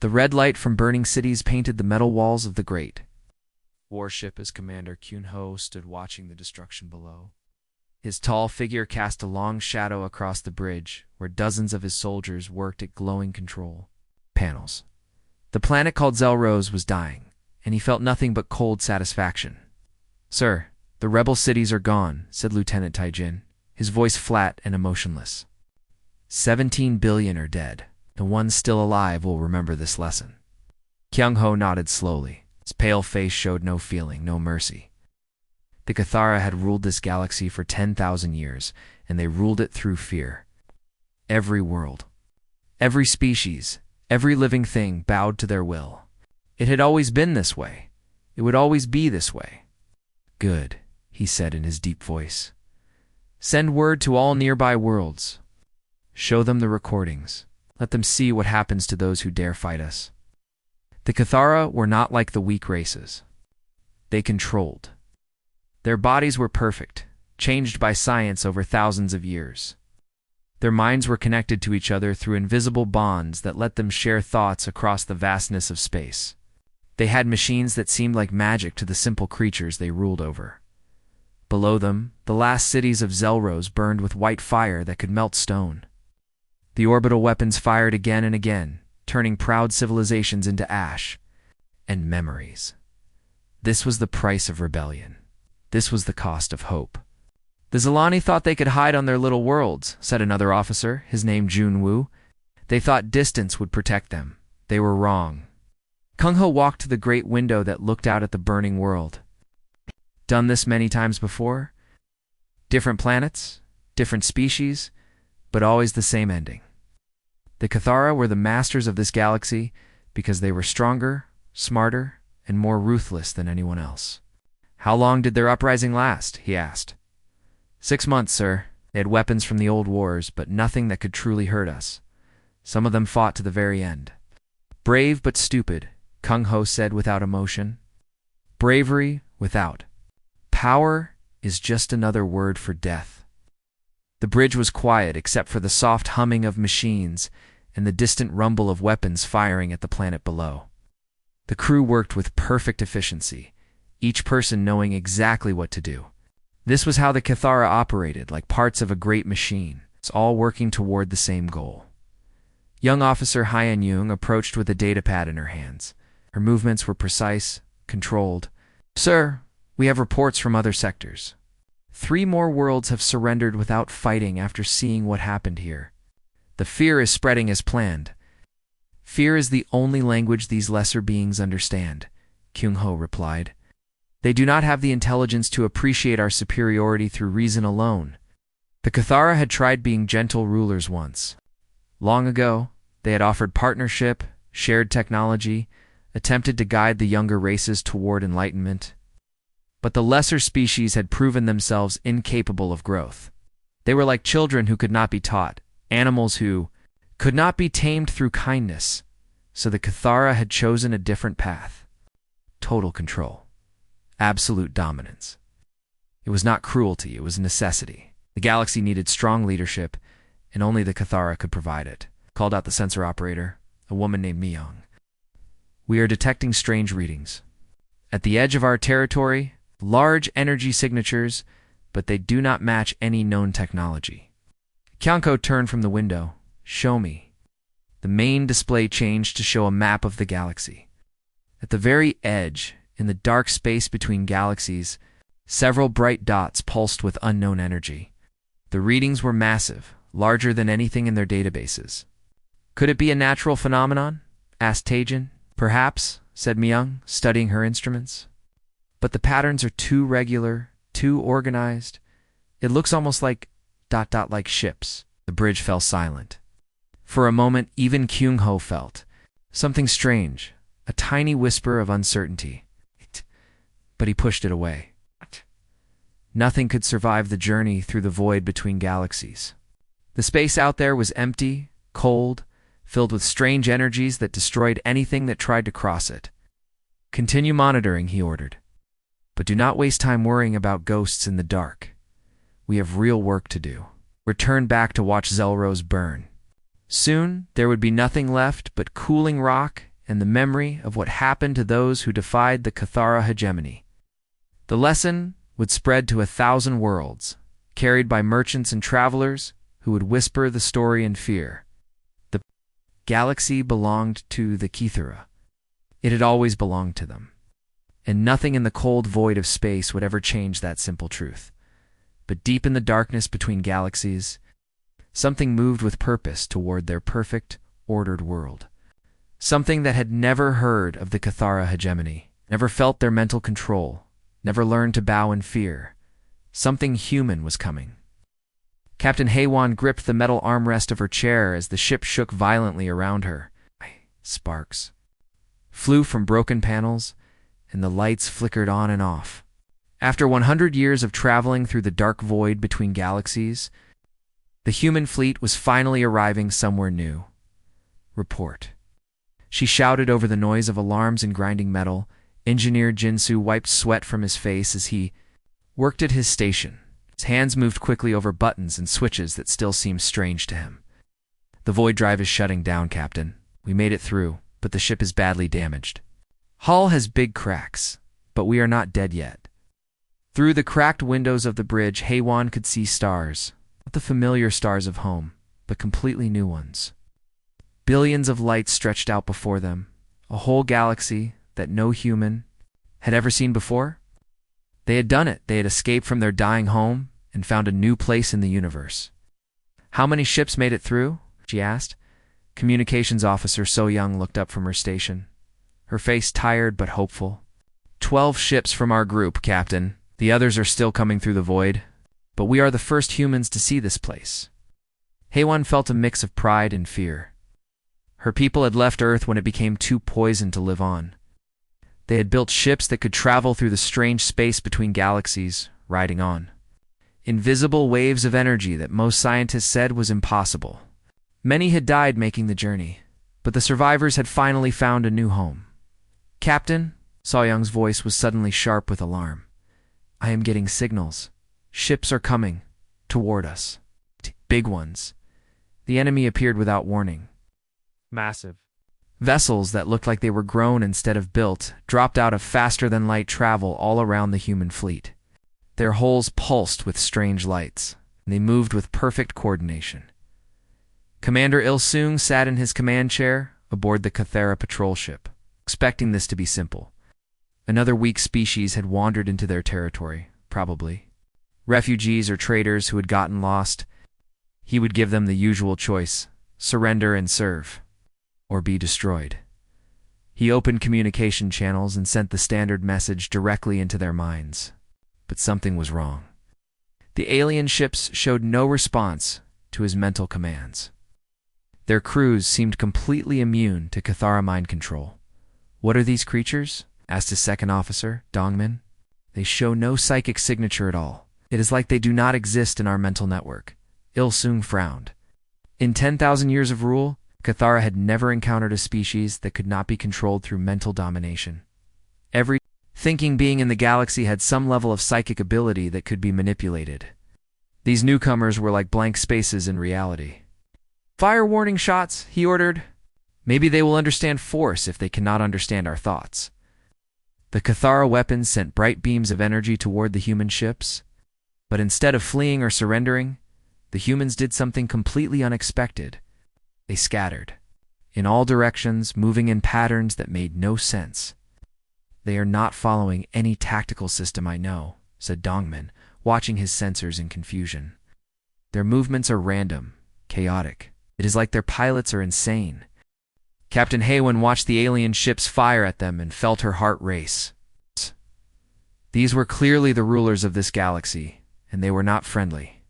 The red light from burning cities painted the metal walls of the great warship as Commander Kyun-ho stood watching the destruction below. His tall figure cast a long shadow across the bridge, where dozens of his soldiers worked at glowing control panels. The planet called Zelrose was dying, and he felt nothing but cold satisfaction. "Sir, the rebel cities are gone," said Lieutenant Taijin, his voice flat and emotionless. 17 billion are dead. The ones still alive will remember this lesson. Kyung-ho nodded slowly. His pale face showed no feeling, no mercy. The Cathara had ruled this galaxy for 10,000 years, and they ruled it through fear. Every world, every species, every living thing bowed to their will. It had always been this way. It would always be this way. "Good," he said in his deep voice. "Send word to all nearby worlds. Show them the recordings. Let them see what happens to those who dare fight us." The Cathara were not like the weak races. They controlled. Their bodies were perfect, changed by science over thousands of years. Their minds were connected to each other through invisible bonds that let them share thoughts across the vastness of space. They had machines that seemed like magic to the simple creatures they ruled over. Below them, the last cities of Zelrose burned with white fire that could melt stone. The orbital weapons fired again and again, turning proud civilizations into ash and memories. This was the price of rebellion. This was the cost of hope. "The Zilani thought they could hide on their little worlds," said another officer, his name Jun-woo. "They thought distance would protect them. They were wrong." Kyung-ho walked to the great window that looked out at the burning world. Done this many times before? Different planets, different species, but always the same ending. The Cathara were the masters of this galaxy because they were stronger, smarter, and more ruthless than anyone else. "How long did their uprising last?" he asked. 6 months, sir. They had weapons from the old wars, but nothing that could truly hurt us. Some of them fought to the very end. "Brave but stupid," Kyung-ho said without emotion. "Bravery without power is just another word for death." The bridge was quiet except for the soft humming of machines and the distant rumble of weapons firing at the planet below. The crew worked with perfect efficiency, each person knowing exactly what to do. This was how the Cathara operated, like parts of a great machine, all working toward the same goal. Young Officer Hyan-young approached with a datapad in her hands. Her movements were precise, controlled. "Sir, we have reports from other sectors. 3 more worlds have surrendered without fighting after seeing what happened here. The fear is spreading as planned." "Fear is the only language these lesser beings understand," Kyung-ho replied. "They do not have the intelligence to appreciate our superiority through reason alone." The Cathara had tried being gentle rulers once. Long ago, they had offered partnership, shared technology, attempted to guide the younger races toward enlightenment. But the lesser species had proven themselves incapable of growth. They were like children who could not be taught, animals who could not be tamed through kindness. So the Cathara had chosen a different path. Total control. Absolute dominance. It was not cruelty, it was necessity. The galaxy needed strong leadership, and only the Cathara could provide it. Called out the sensor operator, a woman named Myung. "We are detecting strange readings. At the edge of our territory, large energy signatures, but they do not match any known technology." Kyung-ho turned from the window. "Show me." The main display changed to show a map of the galaxy. At the very edge, in the dark space between galaxies, several bright dots pulsed with unknown energy. The readings were massive, larger than anything in their databases. "Could it be a natural phenomenon?" asked Taejin. "Perhaps," said Myung, studying her instruments. "But the patterns are too regular, too organized. It looks almost like ... like ships." The bridge fell silent. For a moment, even Kyung-ho felt something strange, a tiny whisper of uncertainty. But he pushed it away. Nothing could survive the journey through the void between galaxies. The space out there was empty, cold, filled with strange energies that destroyed anything that tried to cross it. "Continue monitoring," he ordered. "But do not waste time worrying about ghosts in the dark. We have real work to do. Return back to watch Zelrose burn." Soon, there would be nothing left but cooling rock and the memory of what happened to those who defied the Cathara hegemony. The lesson would spread to 1,000 worlds, carried by merchants and travelers who would whisper the story in fear. The galaxy belonged to the Cathara. It had always belonged to them, and nothing in the cold void of space would ever change that simple truth. But deep in the darkness between galaxies, something moved with purpose toward their perfect, ordered world. Something that had never heard of the Cathara hegemony, never felt their mental control, never learned to bow in fear. Something human was coming. Captain Haywan gripped the metal armrest of her chair as the ship shook violently around her. Sparks flew from broken panels, and the lights flickered on and off. After 100 years of traveling through the dark void between galaxies, the human fleet was finally arriving somewhere new. Report. She shouted over the noise of alarms and grinding metal. Engineer Jinsu wiped sweat from his face as he worked at his station. His hands moved quickly over buttons and switches that still seemed strange to him. The void drive is shutting down, Captain. We made it through, but the ship is badly damaged. Hull has big cracks, but we are not dead yet. Through the cracked windows of the bridge, Haywan could see stars, not the familiar stars of home, but completely new ones. Billions of lights stretched out before them, a whole galaxy that no human had ever seen before. They had done it. They had escaped from their dying home and found a new place in the universe. How many ships made it through? She asked. Communications officer So Young looked up from her station, her face tired but hopeful. 12 ships from our group, Captain. The others are still coming through the void, but we are the first humans to see this place. Haywan felt a mix of pride and fear. Her people had left Earth when it became too poisoned to live on. They had built ships that could travel through the strange space between galaxies, riding on invisible waves of energy that most scientists said was impossible. Many had died making the journey, but the survivors had finally found a new home. Captain, So Young's voice was suddenly sharp with alarm. I am getting signals. Ships are coming toward us. Big ones. The enemy appeared without warning. Massive. Vessels that looked like they were grown instead of built dropped out of faster-than-light travel all around the human fleet. Their hulls pulsed with strange lights, and they moved with perfect coordination. Commander Il-sung sat in his command chair aboard the Cathara patrol ship, expecting this to be simple. Another weak species had wandered into their territory, probably. Refugees or traders who had gotten lost. He would give them the usual choice: surrender and serve, or be destroyed. He opened communication channels and sent the standard message directly into their minds. But something was wrong. The alien ships showed no response to his mental commands. Their crews seemed completely immune to Cathara mind control. What are these creatures? Asked his second officer, Dongmin. They show no psychic signature at all. It is like they do not exist in our mental network. Il-sung frowned. In 10,000 years of rule, Cathara had never encountered a species that could not be controlled through mental domination. Every thinking being in the galaxy had some level of psychic ability that could be manipulated. These newcomers were like blank spaces in reality. Fire warning shots, he ordered. Maybe they will understand force if they cannot understand our thoughts. The Cathara weapons sent bright beams of energy toward the human ships, but instead of fleeing or surrendering, the humans did something completely unexpected. They scattered, in all directions, moving in patterns that made no sense. They are not following any tactical system I know, said Dongmin, watching his sensors in confusion. Their movements are random, chaotic. It is like their pilots are insane. Captain Haywan watched the alien ships fire at them and felt her heart race. These were clearly the rulers of this galaxy, and they were not friendly.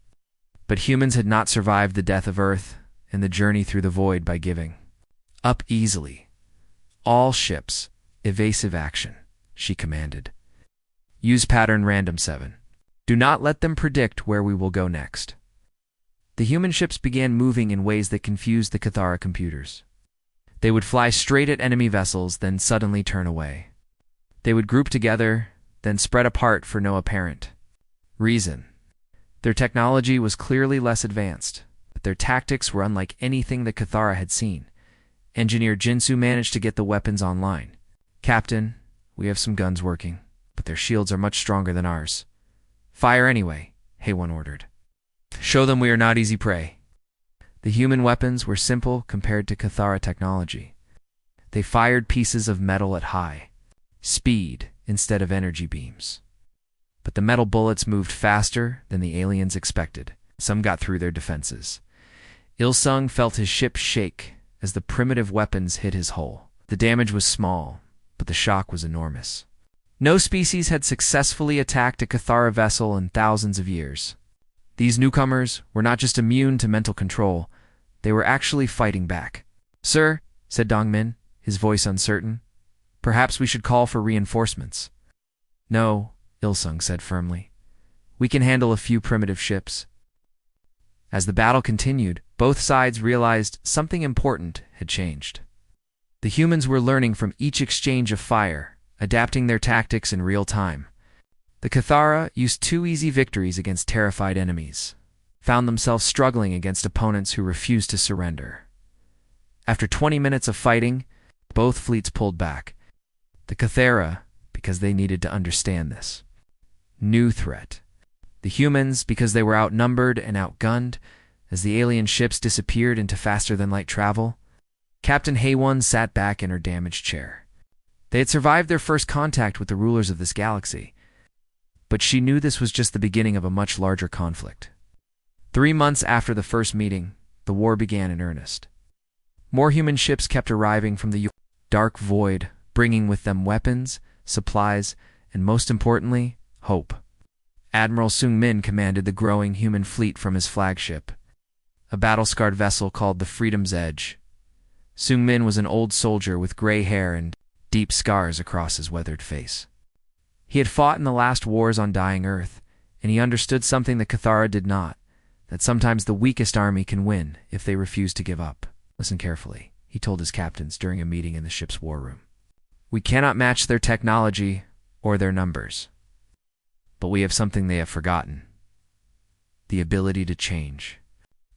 But humans had not survived the death of Earth and the journey through the void by giving up easily. All ships, evasive action, she commanded. Use pattern random 7. Do not let them predict where we will go next. The human ships began moving in ways that confused the Cathara computers. They would fly straight at enemy vessels, then suddenly turn away. They would group together, then spread apart for no apparent reason. Their technology was clearly less advanced, but their tactics were unlike anything the Cathara had seen. Engineer Jinsu managed to get the weapons online. Captain, we have some guns working, but their shields are much stronger than ours. Fire anyway, Heyone ordered. Show them we are not easy prey. The human weapons were simple compared to Cathara technology. They fired pieces of metal at high speed instead of energy beams. But the metal bullets moved faster than the aliens expected. Some got through their defenses. Ilsung felt his ship shake as the primitive weapons hit his hull. The damage was small, but the shock was enormous. No species had successfully attacked a Cathara vessel in thousands of years. These newcomers were not just immune to mental control, they were actually fighting back. Sir, said Dongmin, his voice uncertain, perhaps we should call for reinforcements. No, Ilsung said firmly. We can handle a few primitive ships. As the battle continued, both sides realized something important had changed. The humans were learning from each exchange of fire, adapting their tactics in real time. The Cathara used 2 easy victories against terrified enemies, found themselves struggling against opponents who refused to surrender. After 20 minutes of fighting, both fleets pulled back. The Cathara, because they needed to understand this new threat. The humans, because they were outnumbered and outgunned, as the alien ships disappeared into faster-than-light travel. Captain Heyone sat back in her damaged chair. They had survived their first contact with the rulers of this galaxy, but she knew this was just the beginning of a much larger conflict. 3 months after the first meeting, the war began in earnest. More human ships kept arriving from the dark void, bringing with them weapons, supplies, and most importantly, hope. Admiral Sung-min commanded the growing human fleet from his flagship, a battle-scarred vessel called the Freedom's Edge. Sung-min was an old soldier with gray hair and deep scars across his weathered face. He had fought in the last wars on dying Earth, and he understood something the Cathara did not, that sometimes the weakest army can win if they refuse to give up. Listen carefully, he told his captains during a meeting in the ship's war room. We cannot match their technology or their numbers. But we have something they have forgotten. The ability to change.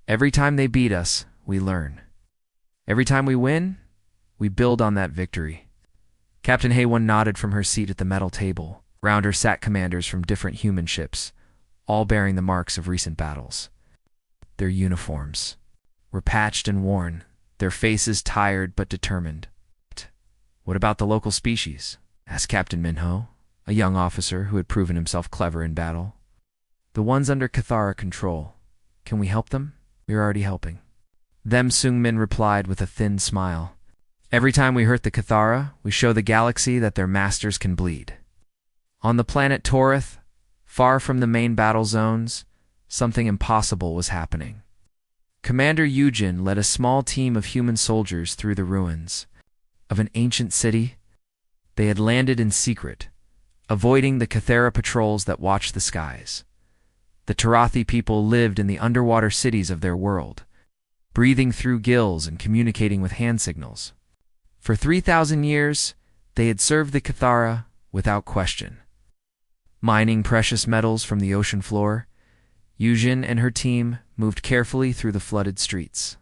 Every time they beat us, we learn. Every time we win, we build on that victory. Captain Heyone nodded from her seat at the metal table. Around her sat commanders from different human ships, all bearing the marks of recent battles. Their uniforms were patched and worn, their faces tired but determined. What about the local species? Asked Captain Minho, a young officer who had proven himself clever in battle. The ones under Cathara control. Can we help them? We are already helping. Them, Sung-min replied with a thin smile. Every time we hurt the Cathara, we show the galaxy that their masters can bleed. On the planet Torith, far from the main battle zones, something impossible was happening. Commander Yujin led a small team of human soldiers through the ruins of an ancient city. They had landed in secret, avoiding the Cathara patrols that watched the skies. The Tarathi people lived in the underwater cities of their world, breathing through gills and communicating with hand signals. For 3,000 years, they had served the Cathara without question. Mining precious metals from the ocean floor, Yujin and her team moved carefully through the flooded streets.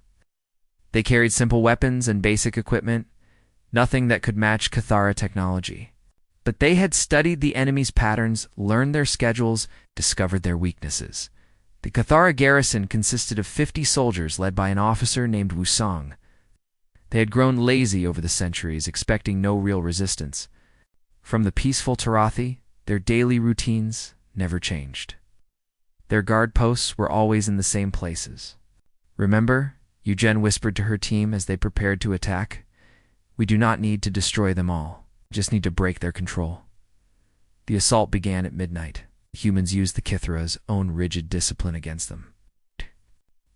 They carried simple weapons and basic equipment, nothing that could match Cathara technology. But they had studied the enemy's patterns, learned their schedules, discovered their weaknesses. The Cathara garrison consisted of 50 soldiers led by an officer named Wusong. They had grown lazy over the centuries, expecting no real resistance. From the peaceful Tarathi, their daily routines never changed. Their guard posts were always in the same places. Remember, Yujin whispered to her team as they prepared to attack. We do not need to destroy them all. Just need to break their control. The assault began at midnight. Humans used the Kithra's own rigid discipline against them.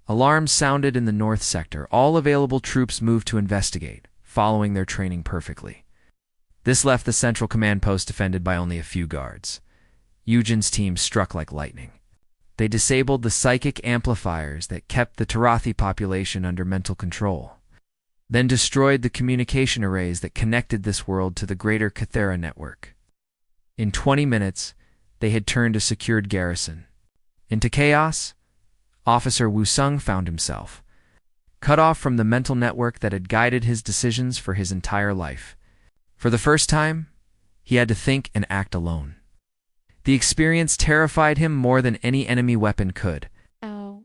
Alarms sounded in the north sector. All available troops moved to investigate, following their training perfectly. This left the central command post defended by only a few guards. Yujin's team struck like lightning. They disabled the psychic amplifiers that kept the Tarathi population under mental control, then destroyed the communication arrays that connected this world to the greater Cathara network. In 20 minutes, they had turned a secured garrison into chaos. Officer Wusung found himself cut off from the mental network that had guided his decisions for his entire life. For the first time, he had to think and act alone. The experience terrified him more than any enemy weapon could. Oh.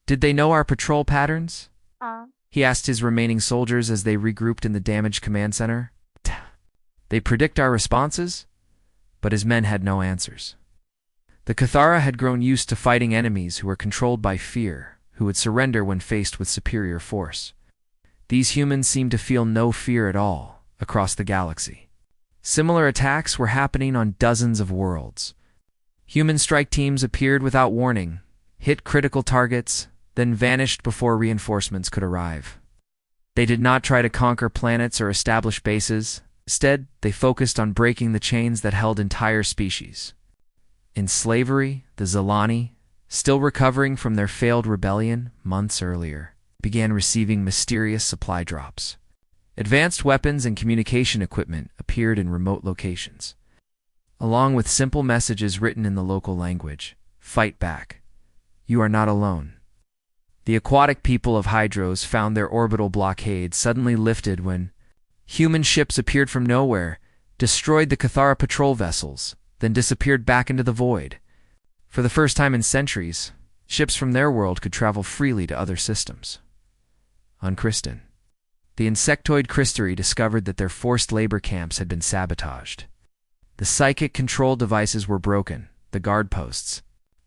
Did they know our patrol patterns? Uh. He asked his remaining soldiers as they regrouped in the damaged command center. They predict our responses? But his men had no answers. The Cathara had grown used to fighting enemies who were controlled by fear, who would surrender when faced with superior force. These humans seemed to feel no fear at all across the galaxy. Similar attacks were happening on dozens of worlds. Human strike teams appeared without warning, hit critical targets, then vanished before reinforcements could arrive. They did not try to conquer planets or establish bases. Instead, they focused on breaking the chains that held entire species. In slavery, the Zilani, still recovering from their failed rebellion months earlier, began receiving mysterious supply drops. Advanced weapons and communication equipment appeared in remote locations, along with simple messages written in the local language. Fight back. You are not alone. The aquatic people of Hydros found their orbital blockade suddenly lifted when human ships appeared from nowhere, destroyed the Cathara patrol vessels, then disappeared back into the void. For the first time in centuries, ships from their world could travel freely to other systems. On Kristen, the insectoid Crysteri discovered that their forced labor camps had been sabotaged. The psychic control devices were broken, the guard posts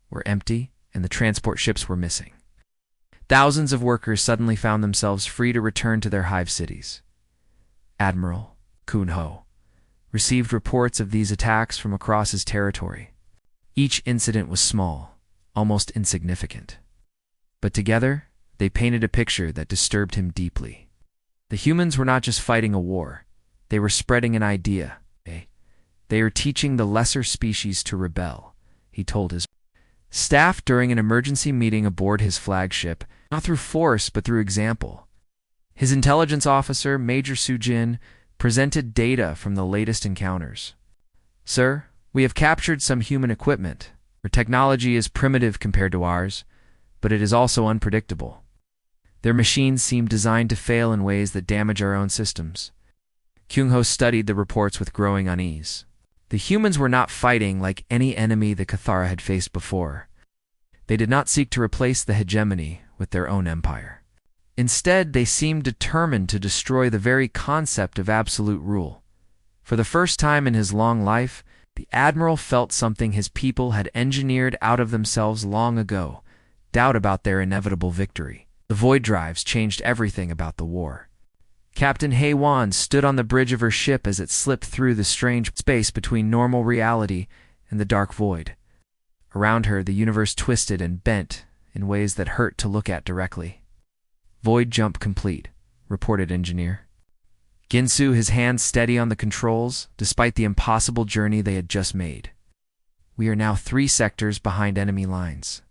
were empty, and the transport ships were missing. Thousands of workers suddenly found themselves free to return to their hive cities. Admiral Kunho received reports of these attacks from across his territory. Each incident was small, almost insignificant. But together, they painted a picture that disturbed him deeply. The humans were not just fighting a war, they were spreading an idea. They are teaching the lesser species to rebel, he told his staff during an emergency meeting aboard his flagship, not through force but through example. His intelligence officer, Major Sujin, presented data from the latest encounters. Sir, we have captured some human equipment. Their technology is primitive compared to ours, but it is also unpredictable. Their machines seem designed to fail in ways that damage our own systems. Kyungho studied the reports with growing unease. The humans were not fighting like any enemy the Cathara had faced before. They did not seek to replace the hegemony with their own empire. Instead, they seemed determined to destroy the very concept of absolute rule. For the first time in his long life, the Admiral felt something his people had engineered out of themselves long ago, doubt about their inevitable victory. The void drives changed everything about the war. Captain Hei-Wan stood on the bridge of her ship as it slipped through the strange space between normal reality and the dark void. Around her, the universe twisted and bent in ways that hurt to look at directly. Void jump complete, reported Engineer. Ginsu, his hands steady on the controls, despite the impossible journey they had just made. We are now 3 sectors behind enemy lines.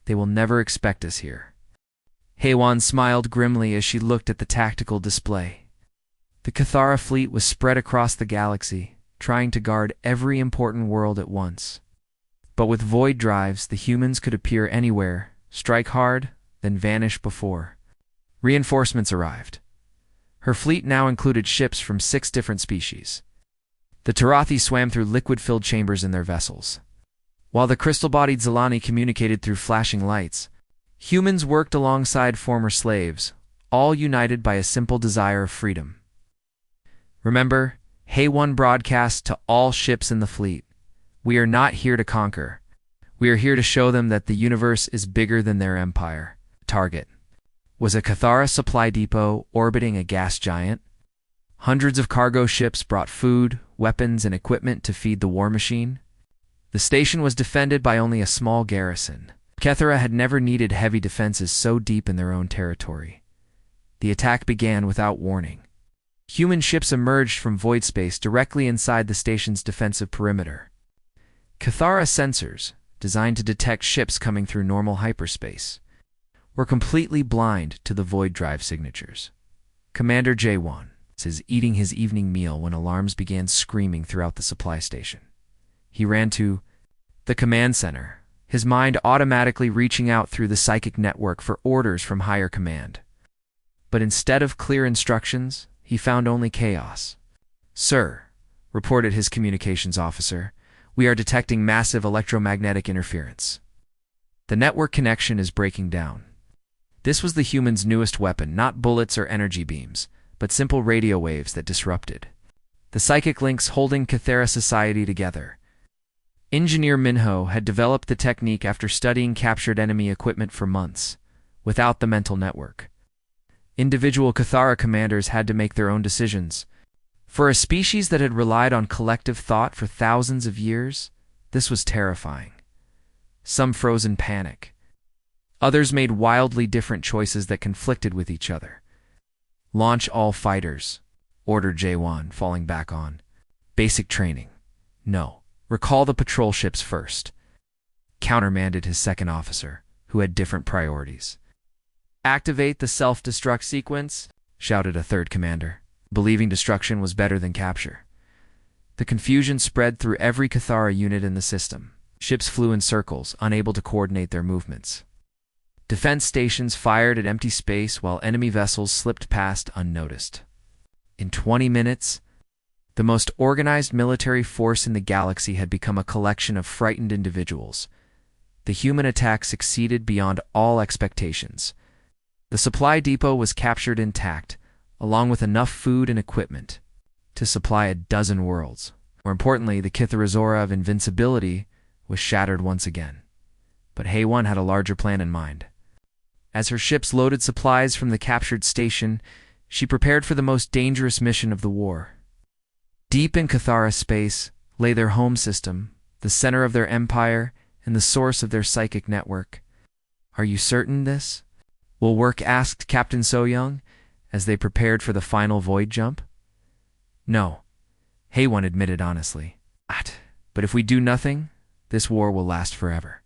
They will never expect us here. Hei-Wan smiled grimly as she looked at the tactical display. The Cathara fleet was spread across the galaxy, trying to guard every important world at once. But with void drives, the humans could appear anywhere, strike hard, then vanish before reinforcements arrived. Her fleet now included ships from 6 different species. The Tarathi swam through liquid-filled chambers in their vessels, while the crystal-bodied Zilani communicated through flashing lights. Humans worked alongside former slaves, all united by a simple desire of freedom. Remember, Hei-Wan broadcast to all ships in the fleet, "We are not here to conquer. We are here to show them that the universe is bigger than their empire." Target was a Cathara supply depot orbiting a gas giant. Hundreds of cargo ships brought food, weapons, and equipment to feed the war machine. The station was defended by only a small garrison. Cathara had never needed heavy defenses so deep in their own territory. The attack began without warning. Human ships emerged from void space directly inside the station's defensive perimeter. Cathara sensors, designed to detect ships coming through normal hyperspace, were completely blind to the void drive signatures. Commander Jaewon is eating his evening meal when alarms began screaming throughout the supply station. He ran to the command center, his mind automatically reaching out through the psychic network for orders from higher command. But instead of clear instructions, he found only chaos. "Sir," reported his communications officer, "we are detecting massive electromagnetic interference. The network connection is breaking down." This was the human's newest weapon, not bullets or energy beams, but simple radio waves that disrupted the psychic links holding Cathera society together. Engineer Minho had developed the technique after studying captured enemy equipment for months, without the mental network. Individual Cathara commanders had to make their own decisions. For a species that had relied on collective thought for thousands of years, this was terrifying. Some froze in panic. Others made wildly different choices that conflicted with each other. "Launch all fighters," ordered J1, falling back on basic training. "No. Recall the patrol ships first," countermanded his second officer, who had different priorities. "Activate the self-destruct sequence," shouted a third commander, believing destruction was better than capture. The confusion spread through every Cathara unit in the system. Ships flew in circles, unable to coordinate their movements. Defense stations fired at empty space while enemy vessels slipped past unnoticed. In 20 minutes, the most organized military force in the galaxy had become a collection of frightened individuals. The human attack succeeded beyond all expectations. The supply depot was captured intact, along with enough food and equipment to supply a dozen worlds. More importantly, the Kitharazora of invincibility was shattered once again. But Hay-1 had a larger plan in mind. As her ships loaded supplies from the captured station, she prepared for the most dangerous mission of the war. Deep in Cathara space lay their home system, the center of their empire and the source of their psychic network. "Are you certain this will work?" asked Captain So-Young as they prepared for the final void jump. "No," Hay-1 admitted honestly. "But if we do nothing, this war will last forever."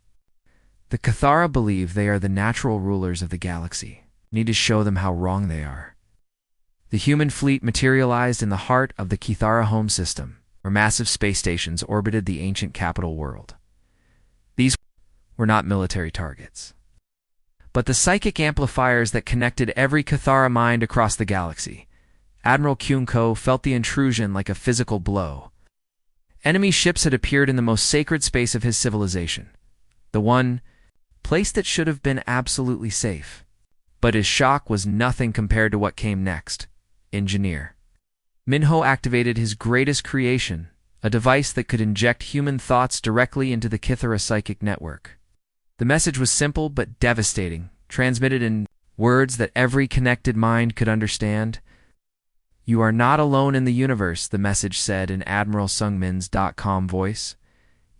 The Cathara believe they are the natural rulers of the galaxy. We need to show them how wrong they are. The human fleet materialized in the heart of the Cathara home system, where massive space stations orbited the ancient capital world. These were not military targets, but the psychic amplifiers that connected every Cathara mind across the galaxy. Admiral Kyunko felt the intrusion like a physical blow. Enemy ships had appeared in the most sacred space of his civilization, the one place that should have been absolutely safe. But his shock was nothing compared to what came next. Engineer Minho activated his greatest creation, a device that could inject human thoughts directly into the Cathara psychic network. The message was simple but devastating, transmitted in words that every connected mind could understand. "You are not alone in the universe," the message said in Admiral Sungmin's .com voice.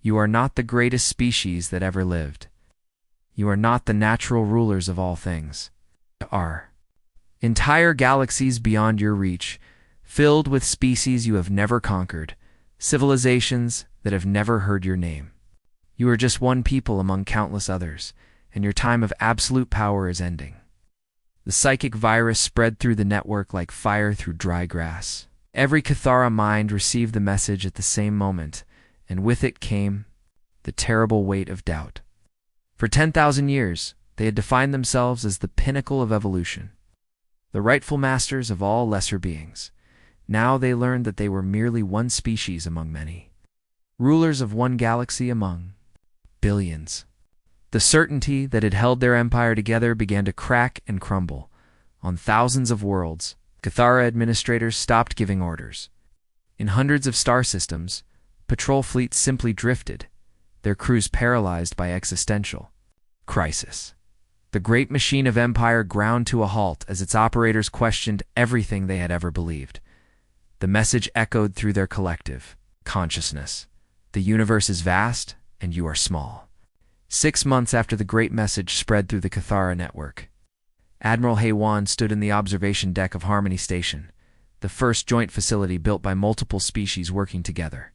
"You are not the greatest species that ever lived. You are not the natural rulers of all things. There are entire galaxies beyond your reach, filled with species you have never conquered, civilizations that have never heard your name. You are just one people among countless others, and your time of absolute power is ending." The psychic virus spread through the network like fire through dry grass. Every Cathara mind received the message at the same moment, and with it came the terrible weight of doubt. For 10,000 years, they had defined themselves as the pinnacle of evolution, the rightful masters of all lesser beings. Now they learned that they were merely one species among many, rulers of one galaxy among billions. The certainty that had held their empire together began to crack and crumble. On thousands of worlds, Cathara administrators stopped giving orders. In hundreds of star systems, patrol fleets simply drifted, their crews paralyzed by existential crisis. The great machine of empire ground to a halt as its operators questioned everything they had ever believed. The message echoed through their collective consciousness. The universe is vast, and you are small. 6 months after the great message spread through the Cathara network, Admiral Hay-1 stood in the observation deck of Harmony Station, the first joint facility built by multiple species working together.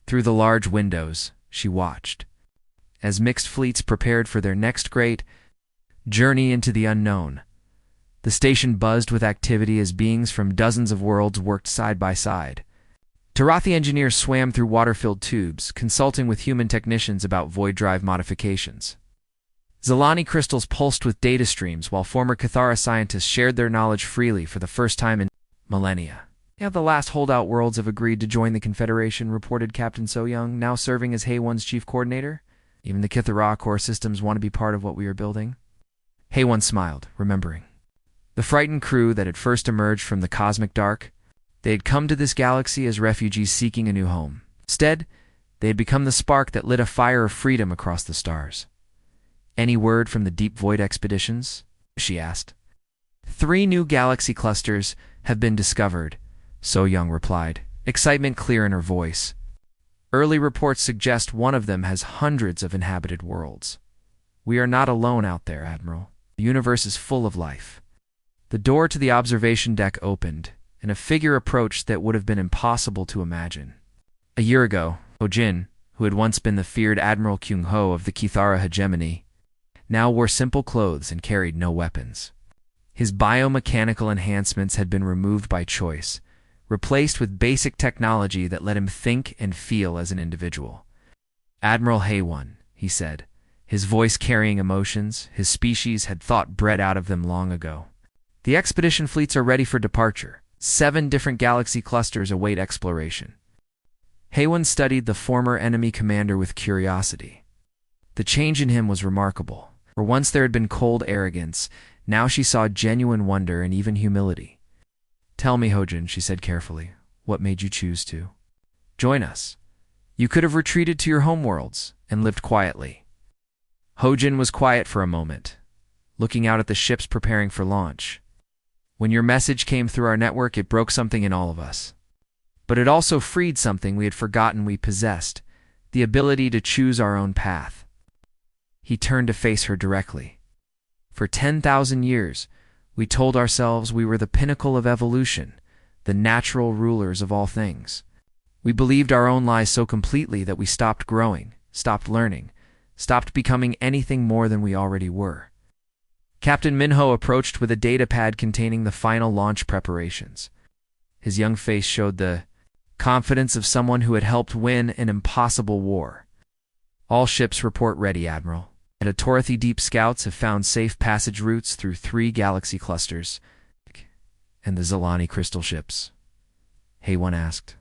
Through the large windows, she watched as mixed fleets prepared for their next great journey into the unknown. The station buzzed with activity as beings from dozens of worlds worked side by side Tarathi engineers swam through water-filled tubes, consulting with human technicians about void drive modifications. Zalani crystals pulsed with data streams, while former Cathara scientists shared their knowledge freely for the first time in millennia. Yeah, the last holdout worlds have agreed to join the Confederation, reported Captain Soyoung, now serving as Haywan's chief coordinator. Even the Kithara core systems want to be part of what we are building. Haywan smiled, remembering the frightened crew that had first emerged from the cosmic dark. They had come to this galaxy as refugees seeking a new home. Instead, they had become the spark that lit a fire of freedom across the stars. "Any word from the Deep Void expeditions?" she asked. 3 new galaxy clusters have been discovered, So Young replied, excitement clear in her voice. "Early reports suggest one of them has hundreds of inhabited worlds. We are not alone out there, Admiral. The universe is full of life." The door to the observation deck opened, and a figure approached that would have been impossible to imagine. A year ago, Ho-Jin, who had once been the feared Admiral Kyung-ho of the Kithara hegemony, now wore simple clothes and carried no weapons. His biomechanical enhancements had been removed by choice, replaced with basic technology that let him think and feel as an individual. "Admiral Haywan," he said, his voice carrying emotions his species had thought bred out of them long ago. "The expedition fleets are ready for departure. 7 different galaxy clusters await exploration." Haywan studied the former enemy commander with curiosity. The change in him was remarkable. For once there had been cold arrogance, now she saw genuine wonder and even humility. "Tell me, Ho-Jin," she said carefully, "what made you choose to join us? You could have retreated to your homeworlds and lived quietly." Ho-Jin was quiet for a moment, looking out at the ships preparing for launch. "When your message came through our network, it broke something in all of us. But it also freed something we had forgotten we possessed, the ability to choose our own path." He turned to face her directly. "For 10,000 years, we told ourselves we were the pinnacle of evolution, the natural rulers of all things. We believed our own lies so completely that we stopped growing, stopped learning, stopped becoming anything more than we already were." Captain Minho approached with a datapad containing the final launch preparations. His young face showed the confidence of someone who had helped win an impossible war. "All ships report ready, Admiral. The Torathi Deep Scouts have found safe passage routes through 3 galaxy clusters." "And the Zalani crystal ships?" Haywan asked.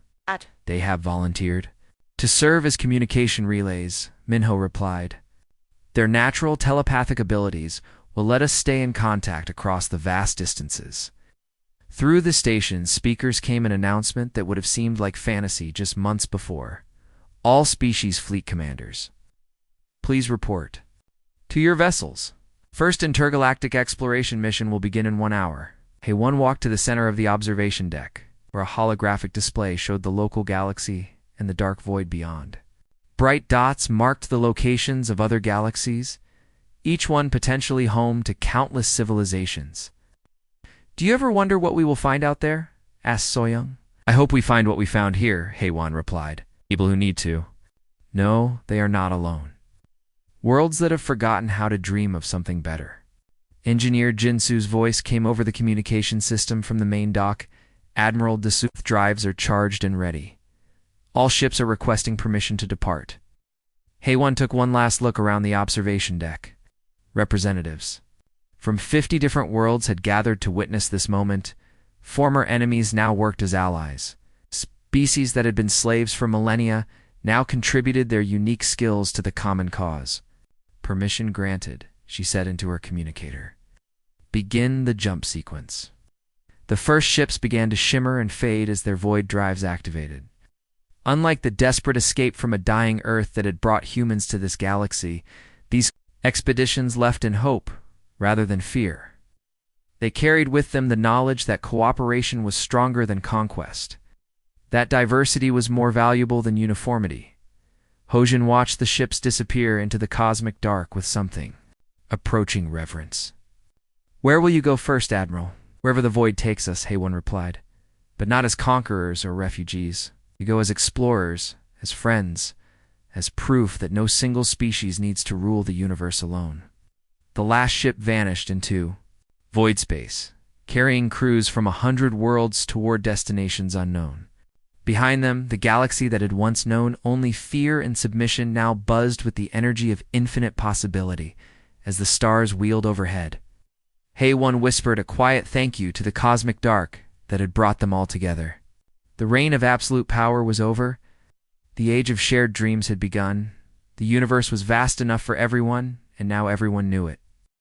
"They have volunteered to serve as communication relays," Minho replied. "Their natural telepathic abilities will let us stay in contact across the vast distances." Through the station, speakers came an announcement that would have seemed like fantasy just months before. "All species fleet commanders, please report to your vessels. First intergalactic exploration mission will begin in 1 hour." Haywan walked to the center of the observation deck, where a holographic display showed the local galaxy and the dark void beyond. Bright dots marked the locations of other galaxies, each one potentially home to countless civilizations. "Do you ever wonder what we will find out there?" asked Soyoung. "I hope we find what we found here," Haywan replied. "People who need to. No, they are not alone. Worlds that have forgotten how to dream of something better." Engineer Jinsu's voice came over the communication system from the main dock. "Admiral Dasuth drives are charged and ready. All ships are requesting permission to depart." Haywan took one last look around the observation deck. Representatives from 50 different worlds had gathered to witness this moment. Former enemies now worked as allies. Species that had been slaves for millennia now contributed their unique skills to the common cause. "Permission granted," she said into her communicator. "Begin the jump sequence." The first ships began to shimmer and fade as their void drives activated. Unlike the desperate escape from a dying Earth that had brought humans to this galaxy, these expeditions left in hope rather than fear. They carried with them the knowledge that cooperation was stronger than conquest, that diversity was more valuable than uniformity. Ho-Jin watched the ships disappear into the cosmic dark with something approaching reverence. "Where will you go first, Admiral?" "Wherever the void takes us," Haywan replied. "But not as conquerors or refugees. You go as explorers, as friends, as proof that no single species needs to rule the universe alone." The last ship vanished into void space, carrying crews from 100 worlds toward destinations unknown. Behind them, the galaxy that had once known only fear and submission now buzzed with the energy of infinite possibility as the stars wheeled overhead. Hay-One whispered a quiet thank you to the cosmic dark that had brought them all together. The reign of absolute power was over. The age of shared dreams had begun. The universe was vast enough for everyone, and now everyone knew it.